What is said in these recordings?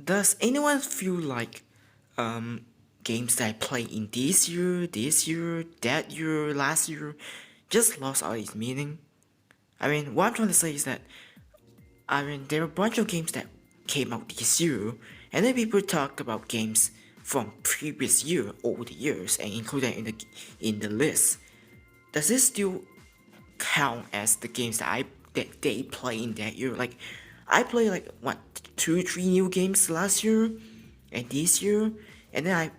Does anyone feel like games that I play in this year, that year, last year, just lost all its meaning? I mean, what I'm trying to say is that there are a bunch of games that came out this year, and then people talk about games from previous year, over the years, and include that in the list. Does this still count as the games that they play in that year? Like, I play like what 2, 3 new games last year and this year, and then I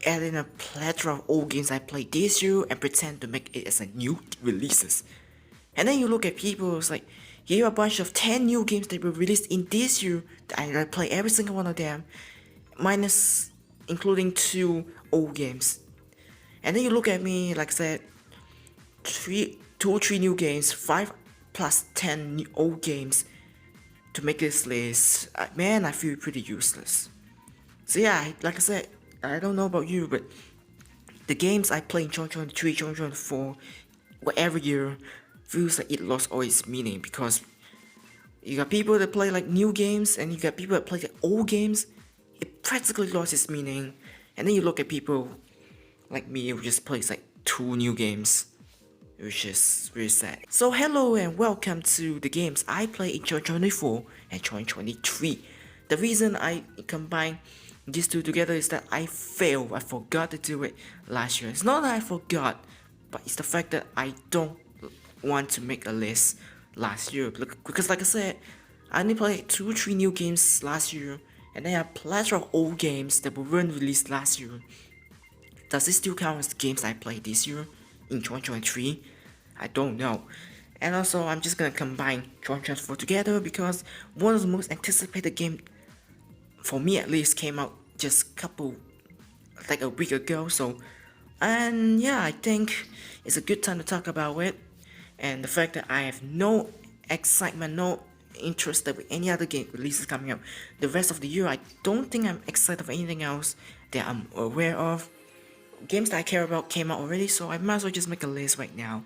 add in a plethora of old games I played this year and pretend to make it as a new releases. And then you look at people, it's like here are a bunch of 10 new games that were released in this year that I play every single one of them, minus including 2 old games. And then you look at me, like I said, 3 new games, 5 plus 10 old games to make this list. Man, I feel pretty useless. So yeah, like I said, I don't know about you, but the games I play in 2023, 2024, whatever year, feels like it lost all its meaning because you got people that play like new games and you got people that play the old games. It practically lost its meaning. And then you look at people like me who just plays like 2 new games, which is really sad. So hello and welcome to the games I play in 2024 and 2023. The reason I combine these two together is that I forgot to do it last year. It's not that I forgot, but it's the fact that I don't want to make a list last year because like I said, I only played 2, 3 new games last year, and then a plethora of old games that weren't released last year. Does it still count as the games I played this year in 2023? I don't know. And also, I'm just gonna combine 2024 together because one of the most anticipated game, for me at least, came out just like a week ago. So, and yeah, I think it's a good time to talk about it. And the fact that I have no excitement, no interest with any other game releases coming up. The rest of the year, I don't think I'm excited for anything else that I'm aware of. Games that I care about came out already, so I might as well just make a list right now.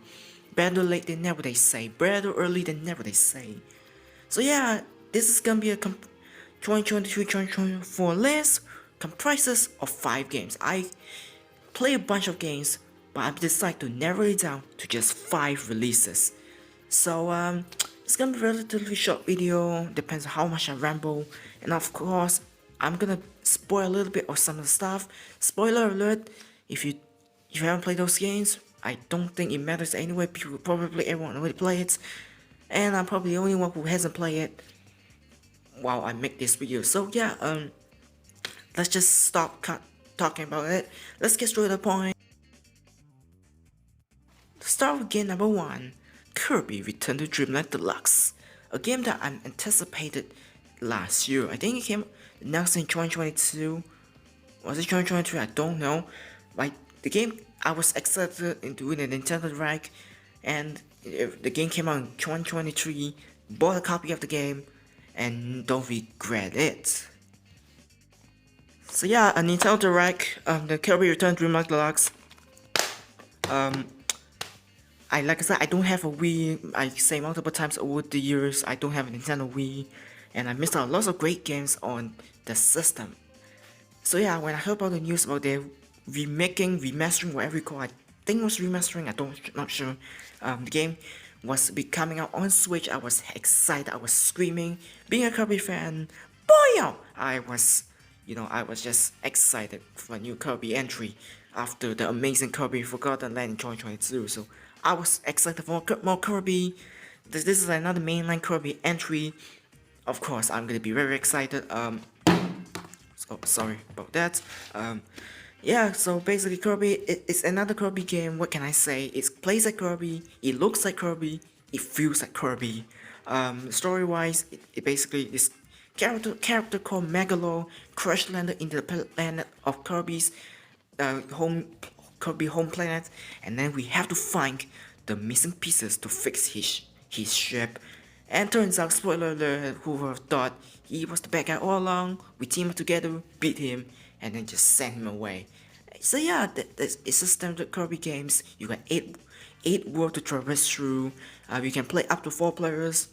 Better late than never, they say. Better early than never, they say. So yeah, this is gonna be a 2023-2024 list comprises of 5 games. I play a bunch of games, but I've decided to narrow it down to just 5 releases. So it's gonna be a relatively short video, depends on how much I ramble, and of course, I'm gonna spoil a little bit of some of the stuff. Spoiler alert, if you haven't played those games, I don't think it matters anyway, people probably everyone already play it, and I'm probably the only one who hasn't played it while I make this video. So yeah, let's just stop talking about it. Let's get straight to the point. Start with game number 1, Kirby Return to Dreamland Deluxe, a game that I anticipated last year. I think it came announced in 2022. Was it 2023? I don't know. Like the game, I was excited in doing the Nintendo Direct, and the game came out in 2023. Bought a copy of the game, and don't regret it. So yeah, a Nintendo Direct, the Kirby Return to Dreamland Deluxe. Like I said, I don't have a Wii. I say multiple times over the years, I don't have a Nintendo Wii, and I missed out lots of great games on the system. So yeah, when I heard about the news about their remastering, whatever you call it, I think it was remastering, not sure. The game was coming out on Switch. I was excited, I was screaming. Being a Kirby fan, boy, I was just excited for a new Kirby entry after the amazing Kirby Forgotten Land in 2022. So I was excited for more Kirby. This is another mainline Kirby entry. Of course, I'm gonna be very excited. So sorry about that. Yeah, so basically Kirby, it's another Kirby game. What can I say? It plays like Kirby, it looks like Kirby, it feels like Kirby. Story-wise, it basically is character called Megalo crash landed into the planet of Kirby's Kirby home planet, and then we have to find the missing pieces to fix his ship. And turns out, spoiler alert, who would have thought he was the bad guy all along. We team up together, beat him, and then just send him away. So yeah, it's a standard Kirby games. You got eight worlds to traverse through. You can play up to 4 players.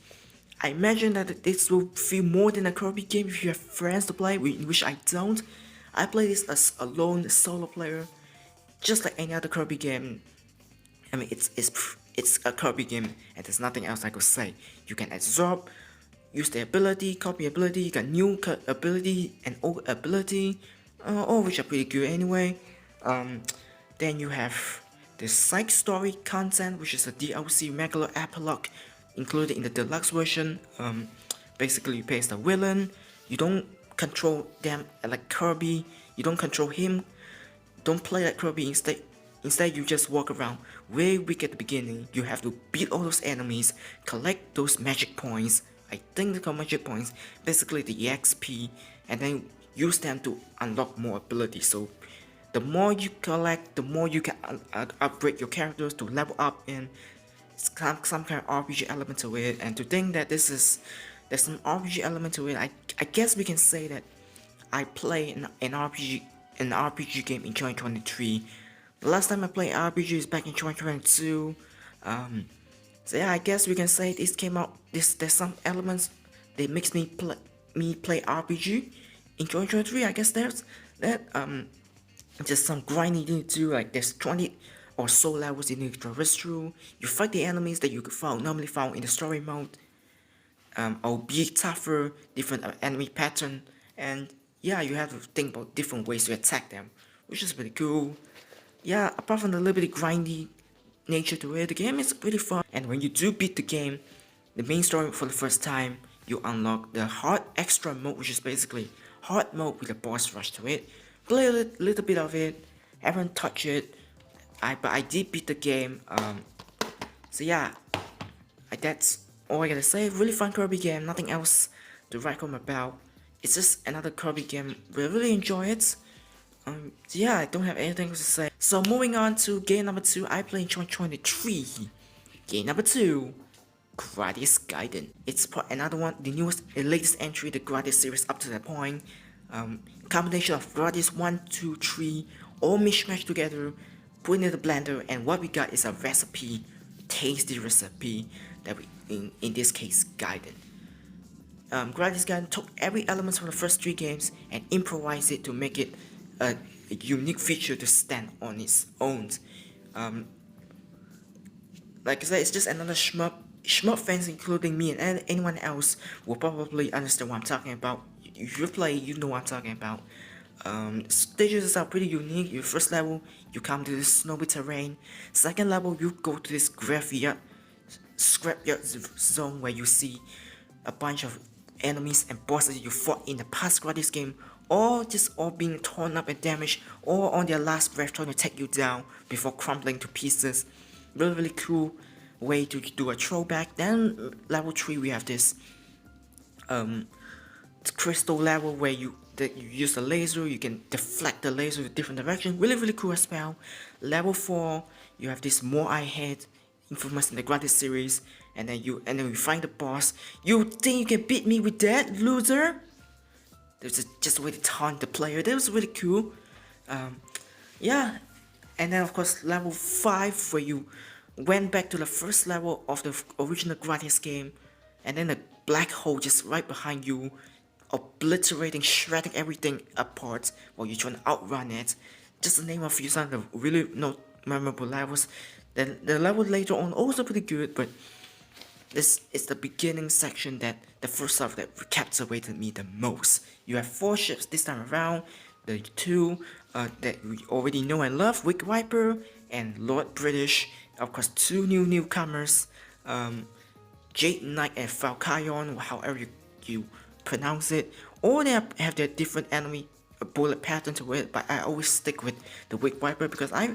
I imagine that this will feel more than a Kirby game if you have friends to play, which I don't. I play this as a lone solo player, just like any other Kirby game. I mean, it's a Kirby game, and there's nothing else I could say. You can absorb, use the ability, copy ability, you got new ability and old ability, all which are pretty good anyway. Then you have the side story content, which is a DLC regular epilogue included in the deluxe version. Basically, you play as the villain. You don't control them like Kirby. You don't control him. Don't play like Kirby. Instead, you just walk around way weak at the beginning. You have to beat all those enemies, collect those magic points. I think they call magic points. Basically, the EXP, and then use them to unlock more abilities. So the more you collect, the more you can upgrade your characters to level up, and some kind of RPG element to it. And to think that there's some RPG element to it, I guess we can say that I play an RPG game in 2023. The last time I played RPG is back in 2022. So yeah, I guess we can say this came out. There's some elements that makes me play RPG in 2023. I guess there's that just some grind you need to do. Like there's 20 or so levels you need to traverse through. You fight the enemies that you could normally found in the story mode. Albeit tougher, different enemy pattern, and yeah, you have to think about different ways to attack them, which is pretty cool. Yeah, apart from the little bit grindy nature to it, the game is pretty fun. And when you do beat the game, the main story for the first time, you unlock the hard extra mode, which is basically hard mode with a boss rush to it. Play a little bit of it, haven't touched it, but I did beat the game. So yeah, that's all I gotta say. Really fun Kirby game, nothing else to write home about. It's just another Kirby game. We really enjoy it. Yeah, I don't have anything to say. So moving on to game number 2, I played in 2023. Game number 2, Gradius Gaiden. It's another one, the latest entry, the Gradius series up to that point. Combination of Gradius 1, 2, 3, all mishmashed together, put in the blender, and what we got is a recipe, tasty recipe that in this case Gaiden. Gradius Gaiden took every element from the first 3 games and improvised it to make it a unique feature to stand on its own. Like I said, it's just another shmup. Shmup fans, including me and anyone else, will probably understand what I'm talking about. If you play, you know what I'm talking about. Stages are pretty unique. Your first level, you come to this snowy terrain. Second level, you go to this scrapyard zone where you see a bunch of enemies and bosses you fought in the past Gradius game, all being torn up and damaged, all on their last breath trying to take you down before crumbling to pieces. Really cool way to do a throwback. Then level 3 we have this crystal level where you use the laser, you can deflect the laser to different direction. Really cool as well. Level 4 you have this Moai head, infamous in the Gradius series, and then you find the boss. You think you can beat me with that, loser? There's just a way to taunt the player. That was really cool. Yeah, and then of course level 5 where you went back to the first level of the original Gradius game, and then a black hole just right behind you, obliterating, shredding everything apart while you're trying to outrun it. Just to name a few some of the really not memorable levels. Then the level later on also pretty good, but this is the beginning section that the first stuff that captivated me the most. You have 4 ships this time around. The 2 that we already know and love, Wig Viper and Lord British. Of course, 2 new newcomers, Jade Knight and Falcaion, however you pronounce it. All they have their different enemy bullet pattern to it, but I always stick with the Wig Viper because I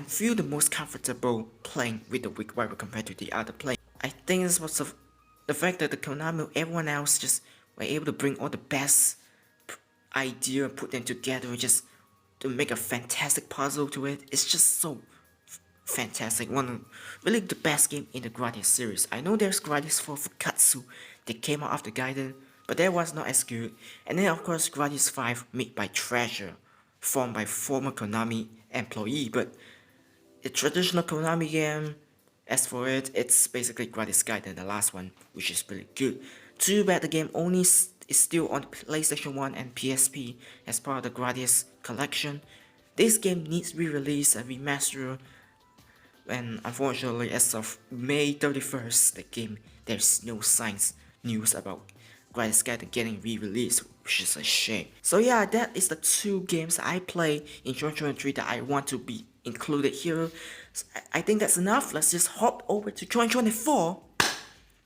feel the most comfortable playing with the Wig Viper compared to the other players. I think it's because of the fact that the Konami, everyone else just were able to bring all the best idea and put them together just to make a fantastic puzzle to it. It's just so fantastic. One of really the best game in the Gradius series. I know there's Gradius 4 Fukatsu that came out after Gaiden, but that was not as good. And then of course Gradius 5 made by Treasure, formed by former Konami employee, but a traditional Konami game As for it, it's basically Gradius Sky than the last one, which is really good. Too bad the game only is still on PlayStation 1 and PSP as part of the Gradius collection. This game needs re-release and remaster, and unfortunately as of May 31st, the game, there's no signs, news about Gradius Sky getting re-released, which is a shame. So yeah, that is the 2 games I played in 2023 that I want to be included here. So I think that's enough. Let's just hop over to 2024,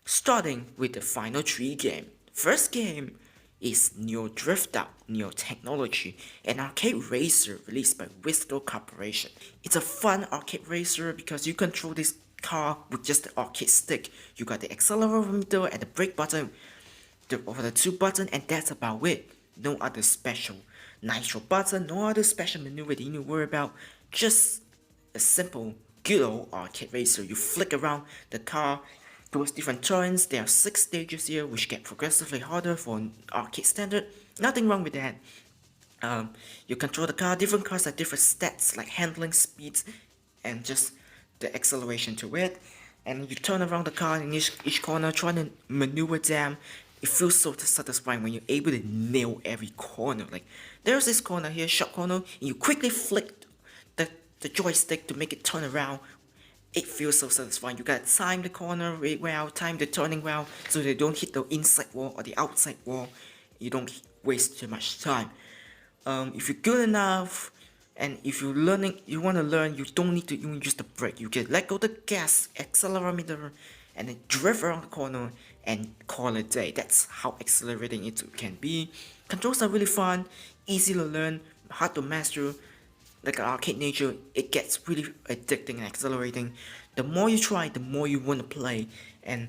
starting with the final 3 game. First game is Neo Drift Out Neo Technology, an arcade racer released by Wisco Corporation. It's a fun arcade racer because you control this car with just the arcade stick. You got the accelerometer and the brake button over the 2 buttons, and that's about it. No other special nitro button, no other special maneuver that you need to worry about. Just a simple, good old arcade racer. You flick around the car towards different turns. There are 6 stages here, which get progressively harder for an arcade standard. Nothing wrong with that. You control the car. Different cars have different stats like handling, speeds, and just the acceleration to it. And you turn around the car in each corner, trying to maneuver them. It feels so satisfying when you're able to nail every corner. Like, there's this corner here, sharp corner, and you quickly flick the joystick to make it turn around. It feels so satisfying. You gotta time the corner well, time the turning well, so they don't hit the inside wall or the outside wall. You don't waste too much time. If you're good enough, and if you want to learn, you don't need to even use the brake. You can let go the gas, accelerometer, and then drift around the corner and call it a day. That's how exhilarating it can be. Controls are really fun, easy to learn, hard to master. Like an arcade nature, it gets really addicting and exhilarating. The more you try, the more you want to play, and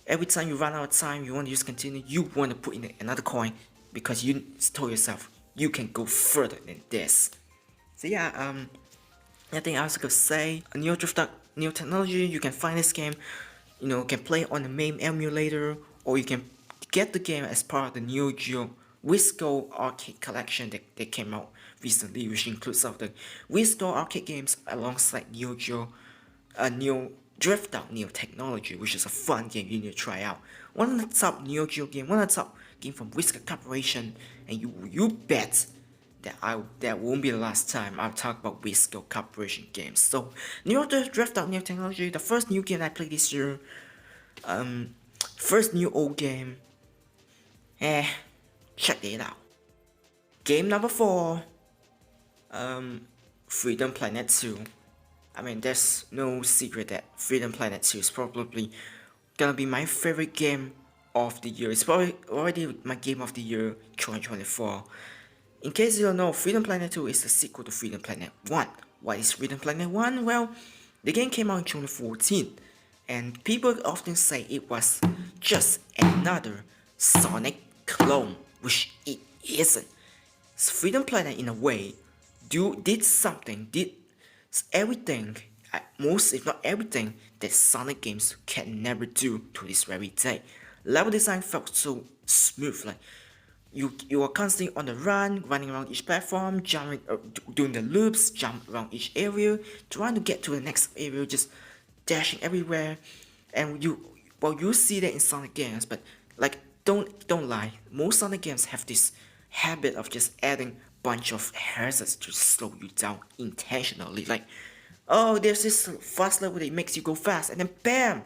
every time you run out of time, you want to just continue, you want to put in another coin, because you told yourself you can go further than this. So yeah, nothing else I could say. Neo Drift Out Neo Technology, you can find this game, can play on the MAME emulator, or you can get the game as part of the Neo Geo Wisco arcade collection that came out recently, which includes some of the Wisco arcade games alongside Neo Geo, Neo Drift Out Neo Technology, which is a fun game you need to try out. One of the top Neo Geo game, one of the top game from Wisco Corporation, and you bet that won't be the last time I'll talk about Wisco Corporation games. So Neo Drift Out Neo Technology, the first new game I played this year, first new old game. Check it out. Game number 4, Freedom Planet 2. I mean, there's no secret that Freedom Planet 2 is probably gonna be my favorite game of the year. It's probably already my game of the year 2024. In case you don't know, Freedom Planet 2 is the sequel to Freedom Planet 1. What is Freedom Planet 1? Well, the game came out in 2014, and people often say it was just another Sonic clone, which it isn't. Freedom Planet, in a way, did everything, most if not everything, that Sonic games can never do to this very day. Level design felt so smooth, like you are constantly on the run, running around each platform, jumping, doing the loops, jump around each area, trying to get to the next area, just dashing everywhere. And you see that in Sonic games, but like, don't lie, most Sonic games have this habit of just adding bunch of hazards to slow you down intentionally. Like, oh, there's this fast level that makes you go fast, and then bam,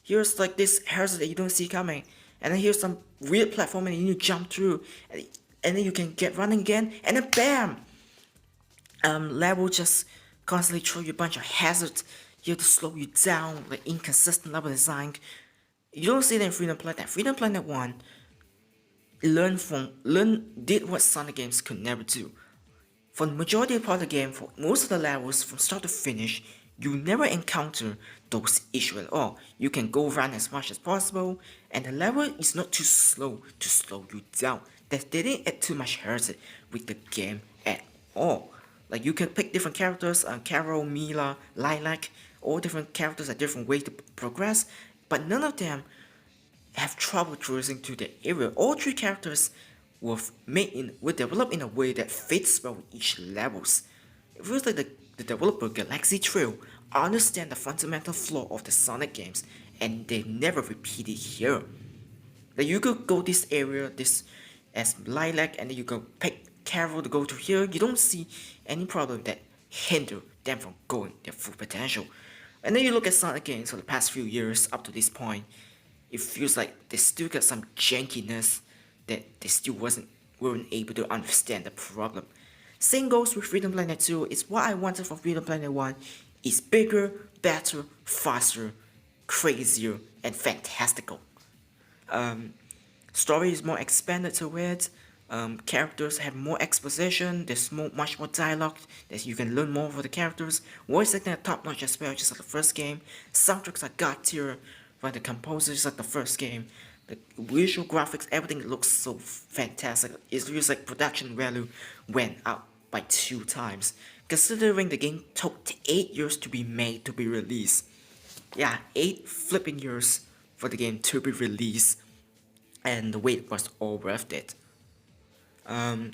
here's like this hazard that you don't see coming, and then here's some weird platform and you need to jump through, and then you can get running again, and then bam, level just constantly throw you a bunch of hazards here to slow you down, like inconsistent level design. You don't see that in Freedom Planet. Freedom Planet 1 did what Sonic games could never do. For the majority part of the game, for most of the levels from start to finish, you never encounter those issues at all. You can go run as much as possible, and the level is not too slow to slow you down. They didn't add too much hazard with the game at all. Like, you can pick different characters, Carol, Mila, Lilac, all different characters at different ways to progress, but none of them have trouble cruising to the area. All 3 characters were developed in a way that fits well with each levels. It feels like the developer Galaxy Trail understand the fundamental flaw of the Sonic games, and they never repeat it here. Like you could go this area, this as lilac, and then you go pick careful to go to here. You don't see any problem that hinder them from going their full potential. And then you look at Sonic games for the past few years up to this point, it feels like they still got some jankiness that they still weren't able to understand the problem. Same goes with Freedom Planet 2. It's what I wanted from Freedom Planet 1. It's bigger, better, faster, crazier, and fantastical. Story is more expanded to it. Characters have more exposition. There's much more dialogue that you can learn more for the characters. Voice acting are top notch as well, just like the first game. Soundtracks are god tier by the composers like the first game. The visual graphics, everything looks so fantastic. It feels like production value went up by 2 times, considering the game took 8 years to be made to be released. Yeah, 8 flipping years for the game to be released, and the wait was all worth it. Um,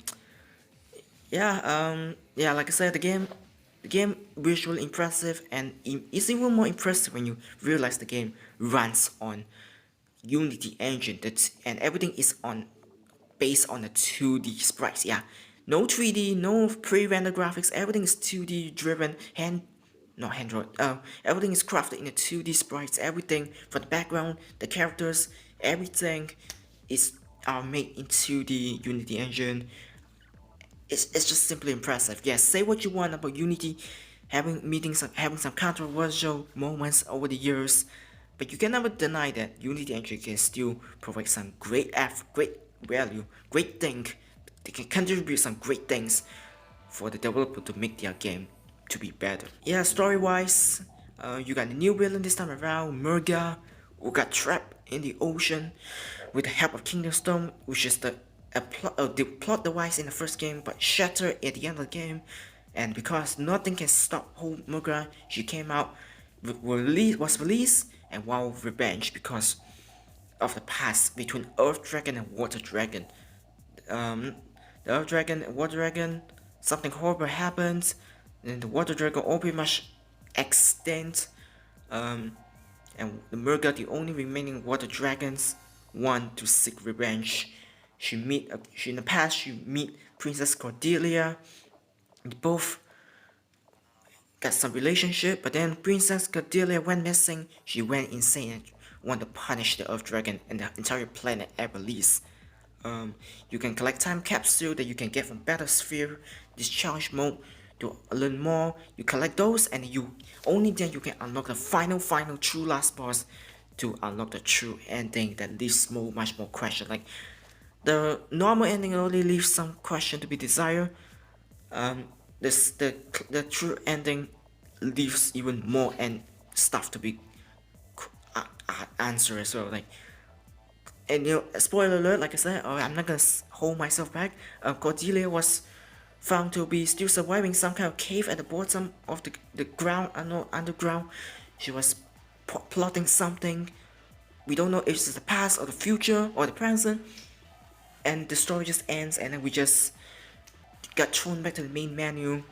yeah, like I said, the game visually impressive, and it's even more impressive when you realize the game runs on Unity engine. And everything is based on the 2D sprites. Yeah, no 3D, no pre-rendered graphics. Everything is 2D driven, not hand drawn. Everything is crafted in the 2D sprites. Everything from the background, the characters, everything is made into the Unity engine. It's just simply impressive. Yes, say what you want about Unity having some controversial moments over the years, but you can never deny that Unity engine can still provide some great value, great thing. They can contribute some great things for the developer to make their game to be better. Yeah, story wise, you got a new villain this time around, Murga, who got trapped in the ocean with the help of Kingdom Stone, which is the plot device in the first game, but shattered at the end of the game. And because nothing can stop whole Murga, she came out, was released, and vowed revenge because of the past between Earth Dragon and Water Dragon. The Earth Dragon and Water Dragon, something horrible happens, and the Water Dragon all pretty much extinct. And the Murga, the only remaining Water Dragons, want to seek revenge. She in the past she meet Princess Cordelia. They both got some relationship, but then Princess Cordelia went missing. She went insane and wanted to punish the Earth Dragon and the entire planet at release. You can collect time capsule that you can get from Battlesphere, Discharge mode to learn more. You collect those, and only then you can unlock the final true last boss to unlock the true ending that leaves much more question. Like the normal ending only leaves some question to be desired. The true ending leaves even more and stuff to be answered as well. Like, and spoiler alert, like I said, I'm not gonna hold myself back. Cordelia was found to be still surviving some kind of cave at the bottom of the ground, underground. She was plotting something. We don't know if it's the past or the future or the present. And the story just ends, and then we just got thrown back to the main menu.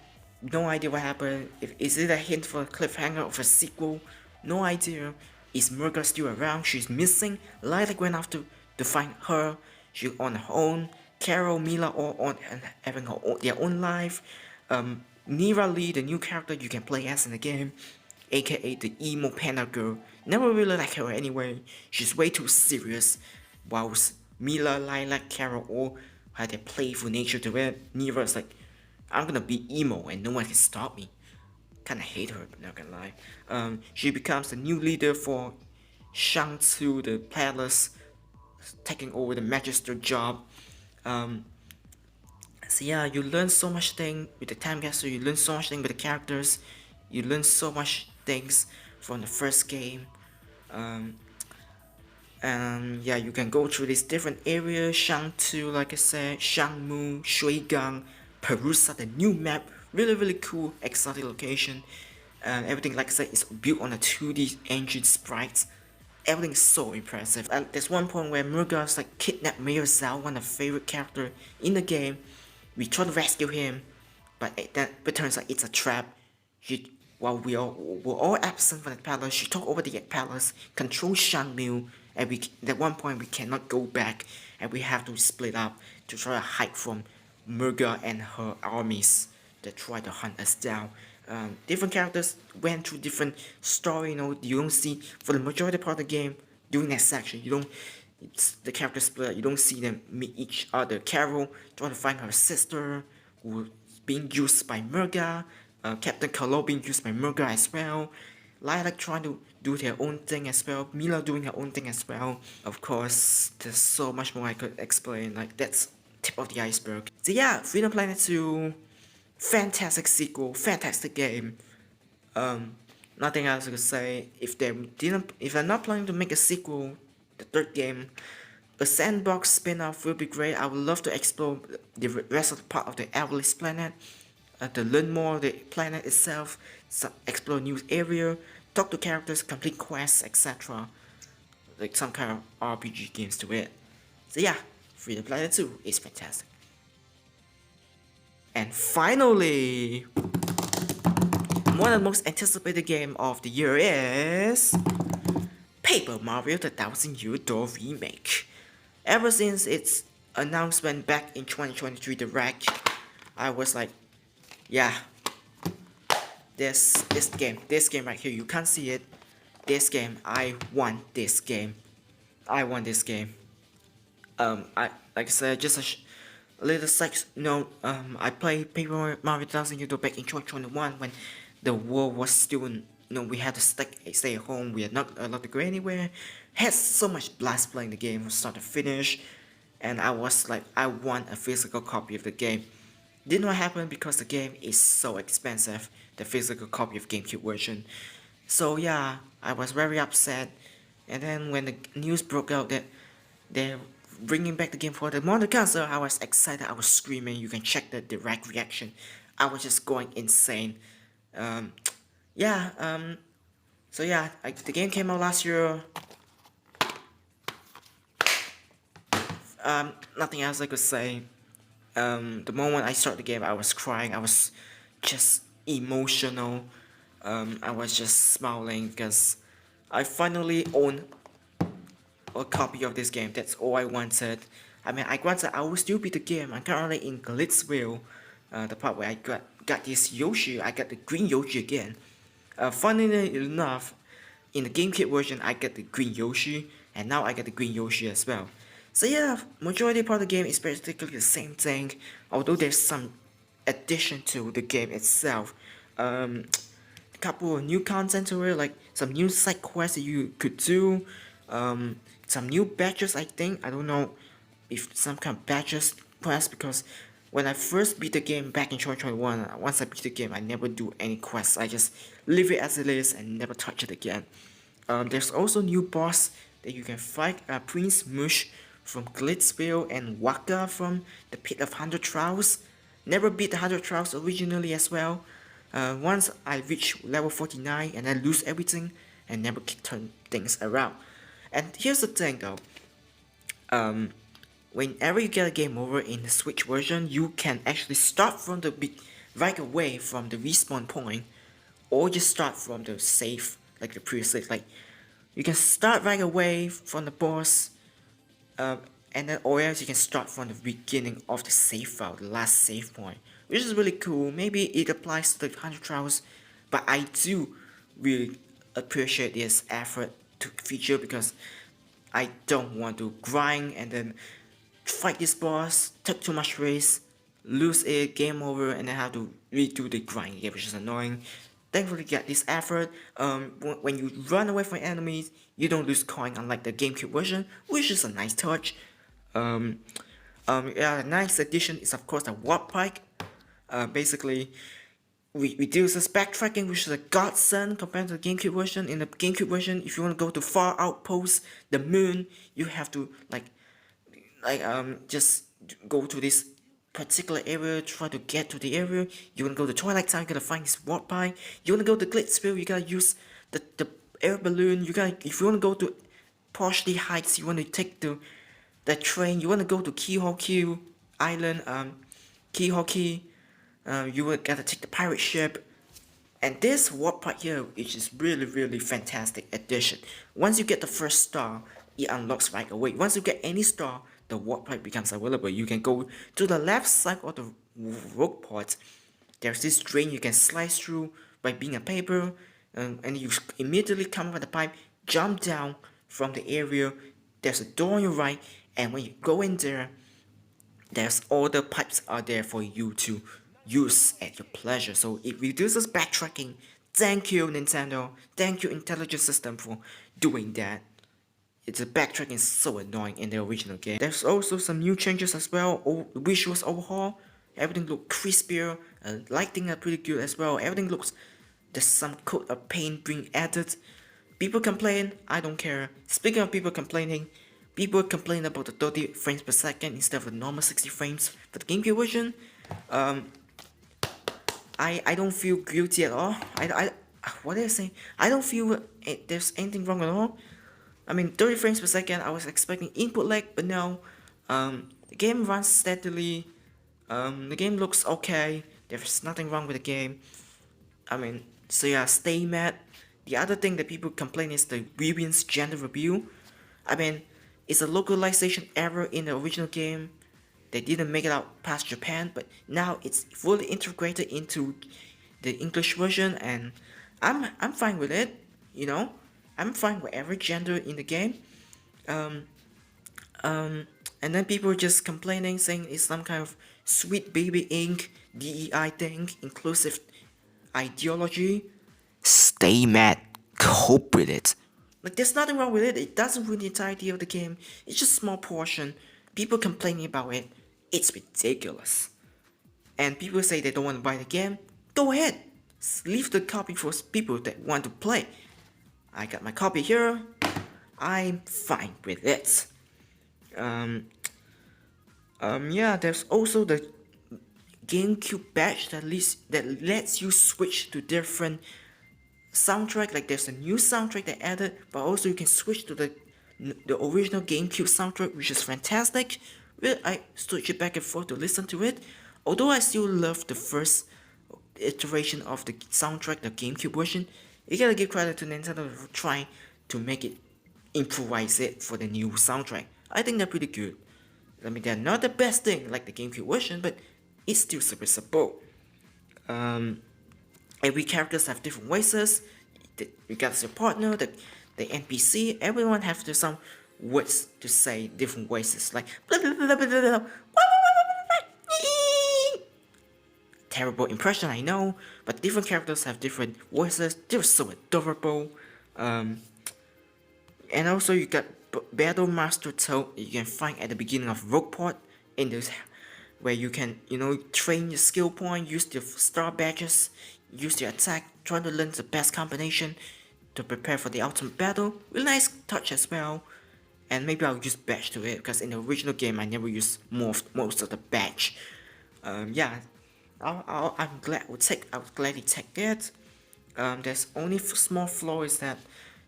No idea what happened. Is it a hint for a cliffhanger of a sequel? No idea. Is Murga still around? She's missing. Lilac went after to find her. She's on her own. Carol, Mila all on and having their own life. Nira Lee, the new character you can play as in the game, aka the emo panda girl. Never really like her anyway. She's way too serious. Whilst Mila, Lilac, Carol all had their playful nature to it. Nira's like, I'm gonna be emo and no one can stop me. Kinda hate her, but not gonna lie. She becomes the new leader for Shang-Tzu the Palace, taking over the Magister job. So yeah, you learn so much thing with the time capsule. You learn so much thing with the characters. You learn so much things from the first game. And yeah, you can go through these different areas. Shang-Tu, like I said, Shangmu, Shuigang, Perusa, the new map. Really cool, exotic location. Everything, like I said, is built on a 2D engine sprites. Everything is so impressive. And there's one point where Murga's like kidnapped Mayor Zhao, one of the favorite character in the game. We try to rescue him, but it turns out it's a trap. while were all absent from the palace, she took over the palace, controlled Shangmu, and at one point we cannot go back, and we have to split up to try to hide from Murga and her armies that try to hunt us down. Different characters went through different story. You don't see for the majority part of the game during that section. You don't. It's the character split. You don't see them meet each other. Carol trying to find her sister, who being used by Murga. Captain Kalo being used by Murga as well. Lilac trying to do their own thing as well. Mila doing her own thing as well. Of course, there's so much more I could explain. Like that's tip of the iceberg. So yeah, Freedom Planet 2, fantastic sequel, fantastic game. Nothing else I could say. If they're not planning to make a sequel, the third game, a sandbox spin-off will be great. I would love to explore the rest of the part of the Everless planet, to learn more of the planet itself, explore new area, talk to characters, complete quests, etc. Like some kind of RPG games to it. So yeah, Freedom Planet 2 is fantastic. And finally, one of the most anticipated game of the year is Paper Mario TTYD Remake. Ever since its announcement back in 2023 Direct, I was like, yeah, this game right here, you can't see it. This game, I want this game. I want this game. Like I said, just a little side note. I played Paper Mario TTYD back in 2021 when the world was still, we had to stay at home. We are not allowed to go anywhere. Had so much blast playing the game from start to finish, and I was like, I want a physical copy of the game. Did not happen because the game is so expensive, the physical copy of GameCube version. So yeah, I was very upset. And then when the news broke out that they're bringing back the game for the modern console, I was excited. I was screaming. You can check the direct reaction. I was just going insane. So yeah, the game came out last year. Nothing else I could say. The moment I started the game, I was crying. I was just emotional. I was just smiling because I finally own a copy of this game. That's all I wanted. I mean, granted, I will still beat the game. I'm currently in Glitzville, the part where I got this Yoshi. I got the green Yoshi again. Funnily enough, in the GameCube version, I get the green Yoshi, and now I get the green Yoshi as well. So yeah, majority part of the game is basically the same thing, although there's some addition to the game itself. A couple of new content to it, like some new side quests that you could do, some new badges. I think, I don't know if some kind of badges quest, because when I first beat the game back in 2021, once I beat the game, I never do any quests. I just leave it as it is and never touch it again. There's also new boss that you can fight, Prince Mush from Glitzville and Waka from the Pit of 100 Trials. Never beat the 100 Trials originally as well. Once I reach level 49 and I lose everything and never turn things around. And here's the thing though, whenever you get a game over in the Switch version, you can actually start from the right away from the respawn point, or just start from the save, like the previous save. Like you can start right away from the boss, and then or else you can start from the beginning of the save file, the last save point, which is really cool. Maybe it applies to the 100 trials, but I do really appreciate this effort to feature, because I don't want to grind and then fight this boss, take too much race, lose it, game over, and then have to redo the grind again, which is annoying. Thankfully, get this effort. When you run away from enemies, you don't lose coin, unlike the GameCube version, which is a nice touch. The nice addition is of course the warp pike. Basically, reduces backtracking, which is a godsend compared to the GameCube version. In the GameCube version, if you want to go to far outposts, the moon, you have to just go to this particular area, try to get to the area. You want to go to Twilight Town, you gotta find this warp pipe. You want to go to Glitzville, you gotta use the air balloon. If you want to go to Partially Heights, you want to take the train. You want to go to Kihoki Island, Kihoki. You gotta take the pirate ship. And this warp right here, which is really fantastic addition. Once you get the first star, it unlocks right away. Once you get any star, the warp pipe becomes available. You can go to the left side of the rogue pod. There's this drain you can slice through by being a paper, and you immediately come with the pipe, jump down from the area. There's a door on your right, and when you go in there, there's all the pipes are there for you to use at your pleasure. So it reduces backtracking. Thank you, Nintendo. Thank you, Intelligent System, for doing that. The backtracking is so annoying in the original game. There's also some new changes as well. Visuals overhaul. Everything looks crispier. Lighting are pretty good as well. Everything looks. There's some coat of paint being added. People complain. I don't care. Speaking of people complaining, people complain about the 30 frames per second instead of the normal 60 frames for the GameCube version. I don't feel guilty at all. What did I say? I don't feel there's anything wrong at all. I mean, 30 frames per second, I was expecting input lag, but no. The game runs steadily. The game looks okay. There's nothing wrong with the game. I mean, so yeah, stay mad. The other thing that people complain is the Vivian's gender reveal. I mean, it's a localization error in the original game. They didn't make it out past Japan, but now it's fully integrated into the English version, and I'm fine with it. You know, I'm fine with every gender in the game. And then people just complaining, saying it's some kind of sweet baby ink, DEI thing, inclusive ideology. Stay mad, cope with it. Like, there's nothing wrong with it. It doesn't ruin the entirety of the game. It's just a small portion. People complaining about it. It's ridiculous. And people say they don't want to buy the game. Go ahead. Leave the copy for people that want to play. I got my copy here. I'm fine with it. Yeah, there's also the GameCube badge that lets you switch to different soundtrack. Like, there's a new soundtrack they added, but also you can switch to the original GameCube soundtrack, which is fantastic. I switch it back and forth to listen to it. Although I still love the first iteration of the soundtrack, the GameCube version, you gotta give credit to Nintendo for trying to make it, improvise it for the new soundtrack. I think they're pretty good. I mean, they're not the best thing like the GameCube version, but it's still serviceable. Every characters have different voices. Regardless of your partner, the NPC, everyone have some words to say, different voices, like blah, blah, blah, blah, blah, blah. Terrible impression, I know, but different characters have different voices. They're so adorable. And also you got Battle Master Toad you can find at the beginning of Rogue Pod, in this where you can, train your skill point, use your star badges, use your attack, try to learn the best combination to prepare for the ultimate battle. Really nice touch as well. And maybe I'll use badge to it, because in the original game I never used most of the badge. Yeah, I'm glad I would gladly take it. There's only small flaw is that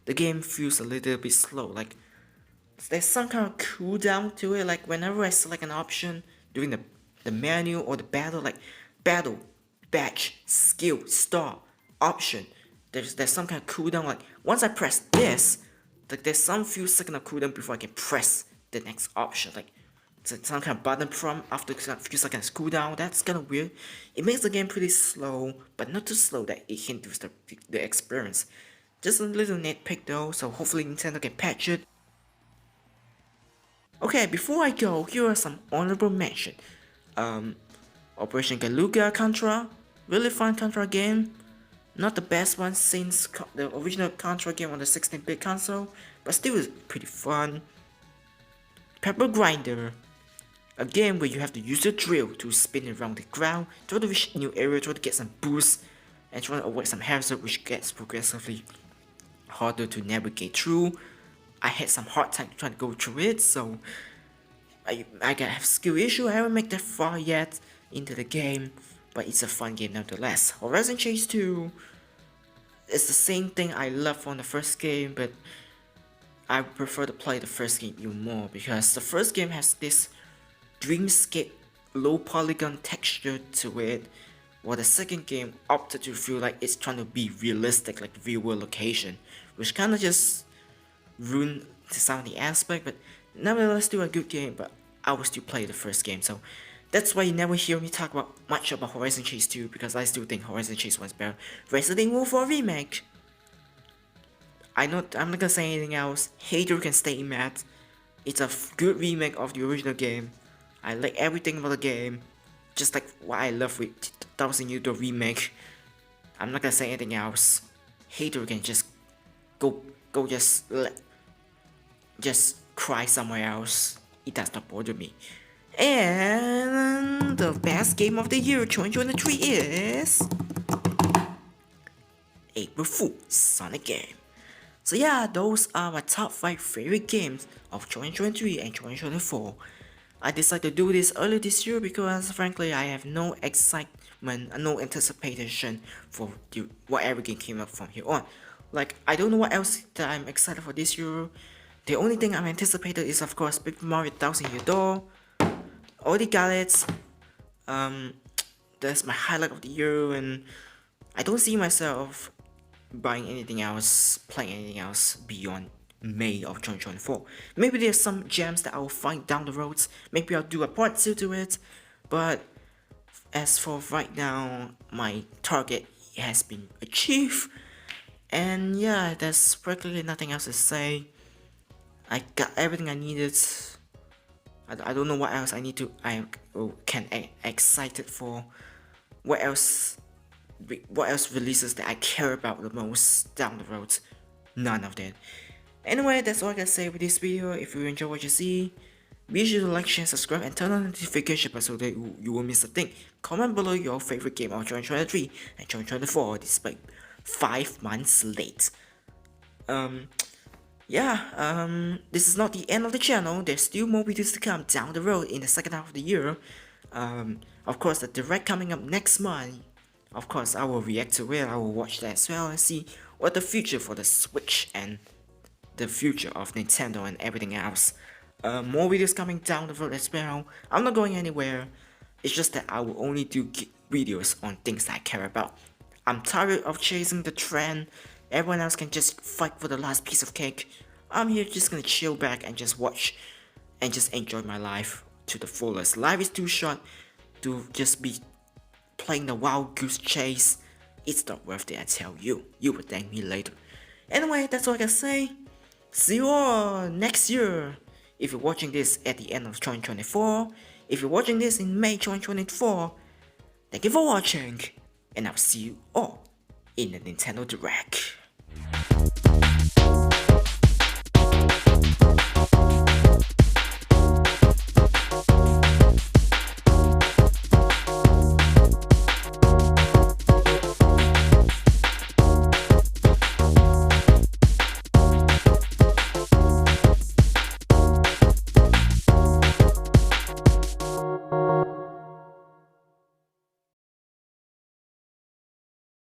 the game feels a little bit slow. Like, there's some kind of cooldown to it. Like, whenever I select an option during the menu or the battle, like battle, badge, skill, star, option, there's some kind of cooldown. Like, once I press this, like, there's some few seconds of cooldown before I can press the next option. Like, it's some kind of button prompt after a few seconds cooldown. That's kind of weird. It makes the game pretty slow, but not too slow that it hinders the experience. Just a little nitpick though, so hopefully Nintendo can patch it. Okay, before I go, here are some honorable mention. Operation Galuga Contra, really fun Contra game. Not the best one since the original Contra game on the 16-bit console, but still is pretty fun. Pepper Grinder, a game where you have to use your drill to spin around the ground, try to reach new area, try to get some boost, and try to avoid some hazard, which gets progressively harder to navigate through. I had some hard time trying to go through it, so I have skill issue. I haven't made that far yet into the game, but it's a fun game nonetheless. Horizon Chase 2, it's the same thing I love from the first game, but I prefer to play the first game even more, because the first game has this dreamscape low polygon texture to it, while the second game opted to feel like it's trying to be realistic, like real world location, which kinda just ruined the sounding aspect, but nevertheless still a good game, but I will still play the first game, so that's why you never hear me talk about much about Horizon Chase 2, because I still think Horizon Chase 1 is better. Resident Evil 4 Remake! I'm not gonna say anything else, hater can stay mad. It's a good remake of the original game. I like everything about the game, just like what I love with 1000 Year Door Remake. I'm not gonna say anything else. Hater can just go just cry somewhere else. It does not bother me. And the best game of the year 2023 is April Fool's Sonic game. So yeah, those are my top 5 favorite games of 2023 and 2024. I decided to do this early this year because frankly I have no excitement and no anticipation for whatever game came up from here on. Like, I don't know what else that I'm excited for this year. The only thing I'm anticipated is of course Paper Mario 1000 Year Door. Already got it. That's my highlight of the year, and I don't see myself buying anything else, playing anything else beyond May of 2024. Maybe there's some gems that I will find down the road. Maybe I'll do a part 2 to it. But as for right now, my target has been achieved. And yeah, there's practically nothing else to say. I got everything I needed. I don't know what else I can excited for. What else releases that I care about the most down the road? None of that. Anyway, that's all I can say with this video. If you enjoy what you see, be sure to like, share, subscribe, and turn on the notification bell so that you won't miss a thing. Comment below your favorite game of 2023 and 2024 despite 5 months late. This is not the end of the channel. There's still more videos to come down the road in the second half of the year. Of course, the direct coming up next month. Of course, I will react to it. I will watch that as well and see what the future for the Switch and the future of Nintendo and everything else. More videos coming down the road as well. I'm not going anywhere. It's just that I will only do videos on things that I care about. I'm tired of chasing the trend. Everyone else can just fight for the last piece of cake. I'm here just gonna chill back and just watch and just enjoy my life to the fullest. Life is too short to just be playing the wild goose chase. It's not worth it, I tell you. You will thank me later. Anyway, that's all I can say. See you all next year. If you're watching this at the end of 2024, if you're watching this in May 2024, thank you for watching, and I'll see you all in the Nintendo Direct.